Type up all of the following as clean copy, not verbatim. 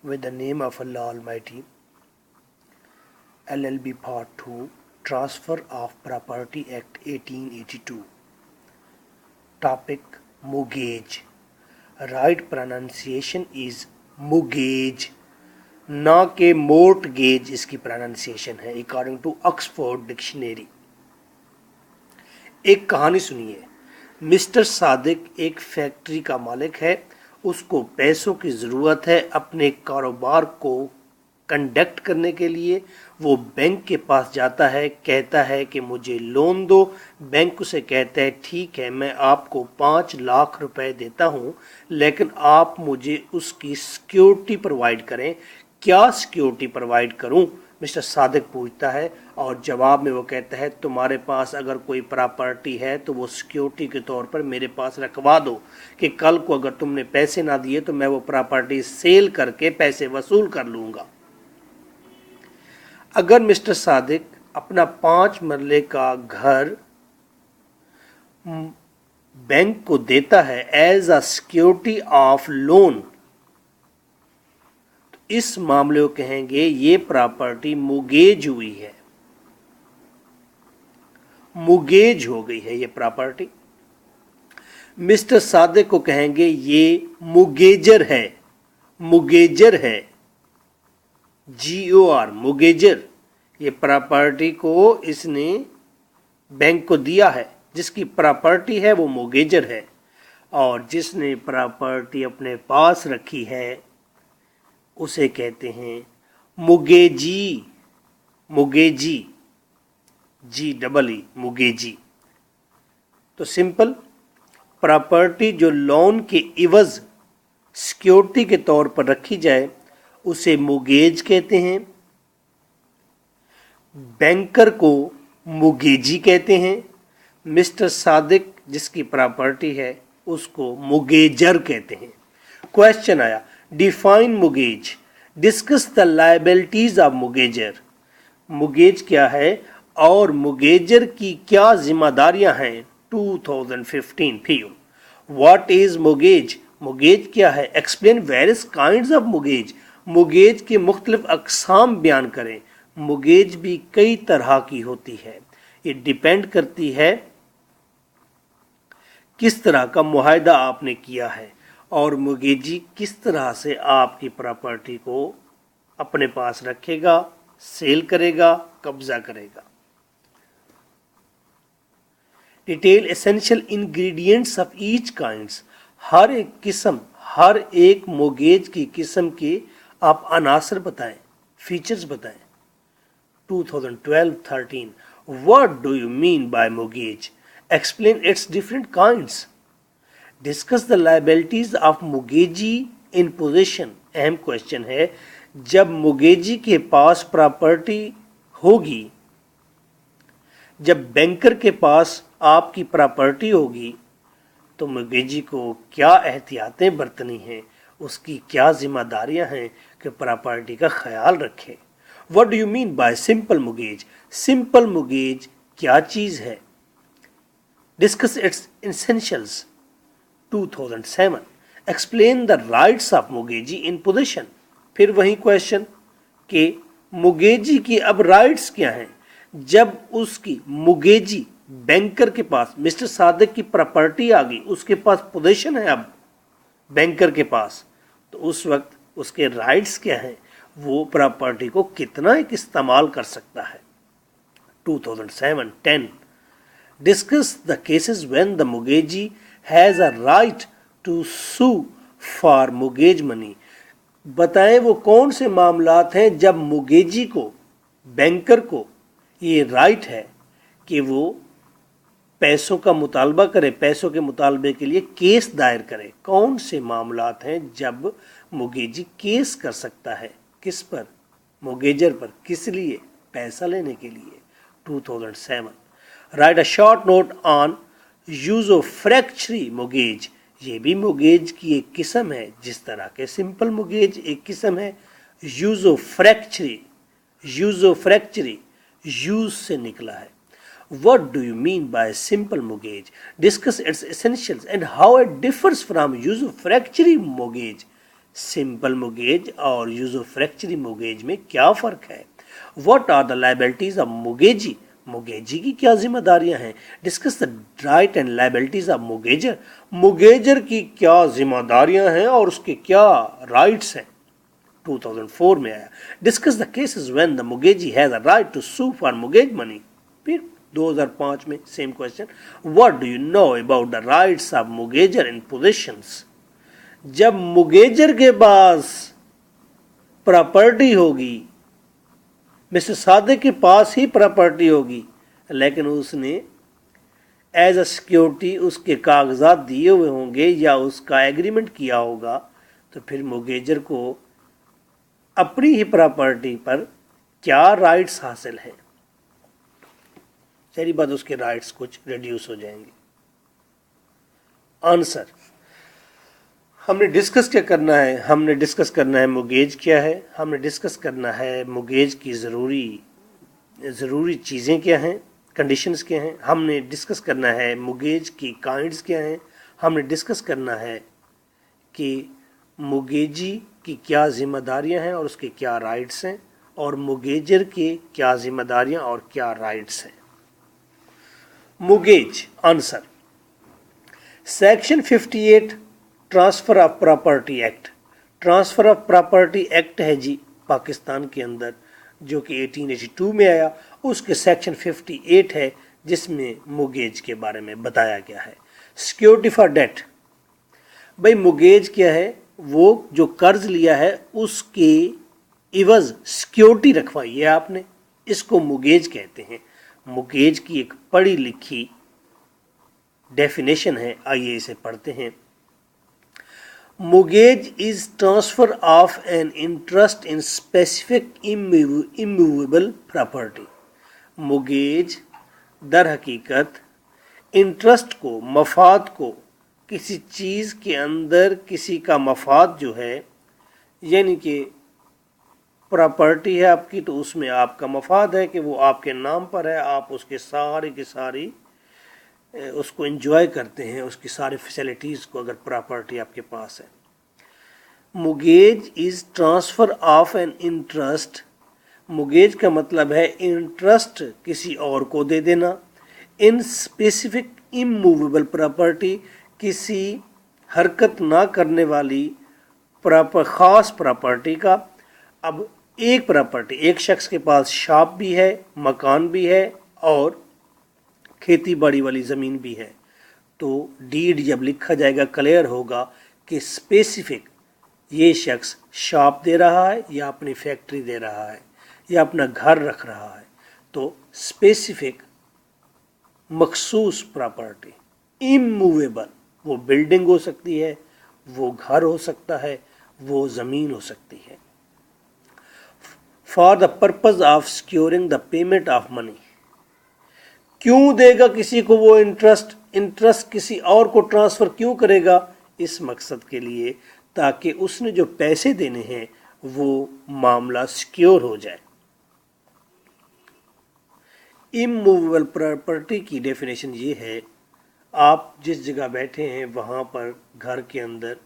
with the name of Allah Almighty. LLB Part 2, Transfer of Property Act 1882. Topic: Mortgage. Right pronunciation is mortgage, ना के mortgage इसकी pronunciation है according to Oxford Dictionary. एक कहानी सुनिए. Mister Sadiq एक factory का मालिक है. उसको पैसों की ज़रूरत है अपने कारोबार को कंडक्ट करने के लिए. वो बैंक के पास जाता है, कहता है कि मुझे लोन दो. बैंक उसे कहता है ठीक है, मैं आपको 5 लाख रुपए देता हूँ, लेकिन आप मुझे उसकी सिक्योरिटी प्रोवाइड करें. क्या सिक्योरिटी प्रोवाइड करूँ? मिस्टर सादिक पूछता है, और जवाब में वो कहता है तुम्हारे पास अगर कोई प्रॉपर्टी है तो वो सिक्योरिटी के तौर पर मेरे पास रखवा दो कि कल को अगर तुमने पैसे ना दिए तो मैं वो प्रॉपर्टी सेल करके पैसे वसूल कर लूँगा. अगर मिस्टर सादिक अपना 5 मरले का घर बैंक को देता है as a security of loan, तो इस मामले को कहेंगे ये प्रॉपर्टी मुगेज हुई है, मुगेज हो गई है ये प्रॉपर्टी. मिस्टर सादिक को कहेंगे ये मुगेजर है, मुगेजर है, GOR मुगेजर. ये प्रॉपर्टी को इसने बैंक को दिया है, जिसकी प्रॉपर्टी है वो मुगेजर है, और जिसने प्रॉपर्टी अपने पास रखी है उसे कहते हैं मुगेजी, मुगेजी, GEE मुगेजी. तो सिंपल, प्रॉपर्टी जो लोन के इवज सिक्योरिटी के तौर पर रखी जाए उसे मुगेज कहते हैं. बैंकर को मुगेजी कहते हैं. मिस्टर सादिक जिसकी प्रॉपर्टी है उसको मुगेजर कहते हैं. क्वेश्चन आया, define mortgage, discuss the liabilities of मुगेजर. मुगेज क्या है और मुगेजर की क्या जिम्मेदारियां हैं? 2015 PU. What is mortgage? Mortgage क्या है? Explain various kinds of mortgage. Mortgage के मुख्तलिफ अक़साम बयान करें. मुगेज भी कई तरह की होती है. ये डिपेंड करती है किस तरह का मुआहदा आपने किया है और मुगेजी किस तरह से आपकी प्रॉपर्टी को अपने पास रखेगा, सेल करेगा, कब्जा करेगा. Detail essential ingredients of each kinds. हर एक किस्म, हर एक मुगेज की किस्म के आप अनासर बताएं, फीचर्स बताएं. 2012-13. What do you mean by mortgage? Explain its different kinds. Discuss the liabilities of mortgagee in possession. अहम क्वेश्चन है, जब मुगेजी के पास प्रॉपर्टी होगी, जब बैंकर के पास आपकी प्रॉपर्टी होगी, तो मुगेजी को क्या एहतियातें बरतनी हैं, उसकी क्या जिम्मेदारियां हैं कि प्रॉपर्टी का ख्याल रखे. What do you mean by simple mortgage? Simple mortgage क्या चीज़ है? Discuss its essentials. 2007. Explain the rights of mortgagee in possession. फिर वही क्वेश्चन कि मुगेजी की अब राइट्स क्या हैं. जब उसकी मुगेजी बैंकर के पास, मिस्टर सादिक की प्रॉपर्टी आ गई, उसके पास पोजीशन है अब बैंकर के पास, तो उस वक्त उसके राइट्स क्या हैं, वो प्रॉपर्टी को कितना एक इस्तेमाल कर सकता है. 2007-10. Discuss the cases when the mortgagee has a right to sue for mortgage money. बताएं वो कौन से मामलात हैं जब मुगेजी को, बैंकर को ये राइट है कि वो पैसों का मुतालबा करे, पैसों के मुतालबे के लिए केस दायर करे. कौन से मामलात हैं जब मुगेजी केस कर सकता है, किस पर? मुगेजर पर. किस लिए? पैसा लेने के लिए. 2007. Write a short note on usufructuary mortgage. ये भी मोगेज की एक किस्म है, जिस तरह के सिंपल मोगेज एक किस्म है. यूज़ोफ्रैक्चरी, यूज़ोफ्रैक्चरी यूज से निकला है. What do you mean by simple mortgage? Discuss its essentials and how it differs from usufructuary mortgage. Simple मोगेज और यूजोफ्रैक्चरी मोगेज में क्या फ़र्क है? What are the liabilities of मोगेजी? मोगेजी की क्या जिम्मेदारियां हैं? Discuss the right and liabilities of मोगेजर। मोगेजर की क्या जिम्मेदारियां हैं और उसके क्या राइट्स हैं? 2004 में आया। Discuss the cases when the mortgagee has a right to sue for mortgage money. फिर 2005 में same question. What do you know about the rights of मोगेजर इन पोजीशंस? जब मोगेजर के पास प्रॉपर्टी होगी, मिस्टर सादिक के पास ही प्रॉपर्टी होगी, लेकिन उसने एज अ सिक्योरिटी उसके कागजात दिए हुए होंगे या उसका एग्रीमेंट किया होगा, तो फिर मोगेजर को अपनी ही प्रॉपर्टी पर क्या राइट्स हासिल हैं? सारी बात उसके राइट्स कुछ रिड्यूस हो जाएंगे। आंसर, हमने डिस्कस क्या करना है? हमने डिस्कस करना है मोगेज क्या है, हमने डिस्कस करना है मोगेज की ज़रूरी चीज़ें क्या हैं, कंडीशंस क्या हैं, हमने डिस्कस करना है मोगेज की काइंड्स क्या हैं, हमने डिस्कस करना है कि मोगेजी की क्या जिम्मेदारियां हैं और उसके क्या राइट्स हैं, और मोगेजर के क्या जिम्मेदारियां और क्या राइट्स हैं। Mortgage. Answer, section 58 transfer of property act. Transfer of property act है जी पाकिस्तान के अंदर, जो कि 1882 में आया। उसके सेक्शन 58 है जिसमें मोगेज के बारे में बताया गया है। Security for debt. भाई मोगेज क्या है? वो जो कर्ज लिया है उसके इवज सिक्योरिटी रखवाई है आपने, इसको मोगेज कहते हैं। मोगेज की एक पढ़ी लिखी डेफिनेशन है, आइए इसे पढ़ते हैं। Mortgage is transfer of an interest in specific immovable property. Mortgage दर हकीकत इंटरेस्ट को, मफाद को, किसी चीज़ के अंदर किसी का मफाद जो है, यानी कि प्रॉपर्टी है आपकी तो उसमें आपका मफाद है कि वो आपके नाम पर है, आप उसके सारी की सारी उसको एंजॉय करते हैं, उसकी सारी फैसिलिटीज़ को, अगर प्रॉपर्टी आपके पास है। Mortgage is transfer of an interest. Mortgage का मतलब है इंटरेस्ट किसी और को दे देना। इन स्पेसिफिक इमूवेबल प्रॉपर्टी, किसी हरकत ना करने वाली ख़ास प्रॉपर्टी का। अब एक प्रॉपर्टी, एक शख्स के पास शॉप भी है, मकान भी है और खेती बाड़ी वाली ज़मीन भी है, तो डीड जब लिखा जाएगा क्लियर होगा कि स्पेसिफिक ये शख्स शॉप दे रहा है या अपनी फैक्ट्री दे रहा है या अपना घर रख रहा है। तो स्पेसिफिक मखसूस प्रॉपर्टी। इमूवेबल, वो बिल्डिंग हो सकती है, वो घर हो सकता है, वो ज़मीन हो सकती है। For the purpose of securing the payment of money. क्यों देगा किसी को वो इंटरेस्ट किसी और को ट्रांसफ़र क्यों करेगा? इस मकसद के लिए ताकि उसने जो पैसे देने हैं वो मामला सिक्योर हो जाए। इमूवेबल प्रॉपर्टी की डेफिनेशन ये है, आप जिस जगह बैठे हैं वहाँ पर घर के अंदर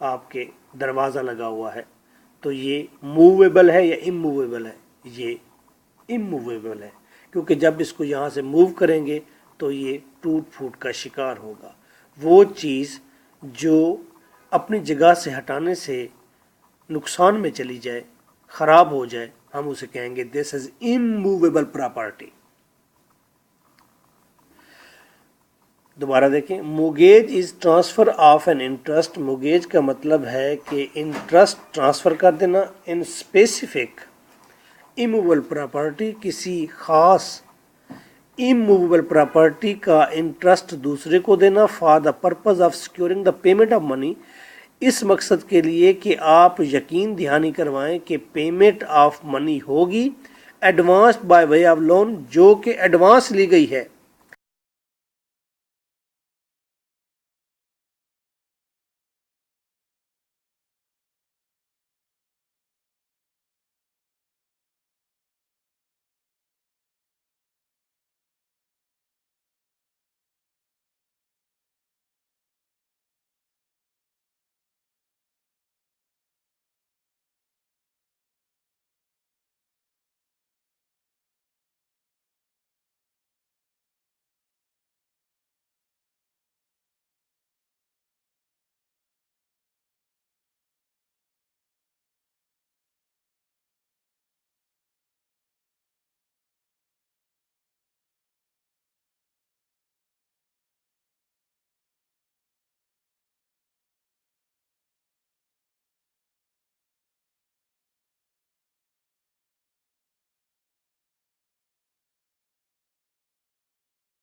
आपके दरवाज़ा लगा हुआ है, तो ये मूवेबल है या इमूवेबल है? ये इमूवेबल है, क्योंकि जब इसको यहाँ से मूव करेंगे तो ये टूट फूट का शिकार होगा। वो चीज़ जो अपनी जगह से हटाने से नुकसान में चली जाए, ख़राब हो जाए, हम उसे कहेंगे दिस इज़ इमूवेबल प्रॉपर्टी। दोबारा देखें, mortgage is transfer of an interest. Mortgage का मतलब है कि इंटरेस्ट ट्रांसफ़र कर देना इन स्पेसिफिक इमूवेबल प्रॉपर्टी, किसी ख़ास इमूवेबल प्रॉपर्टी का इंटरेस्ट दूसरे को देना। For the purpose of securing the payment of money, इस मकसद के लिए कि आप यकीन दहानी करवाएं कि पेमेंट ऑफ मनी होगी। Advance by way of loan, जो कि एडवांस ली गई है,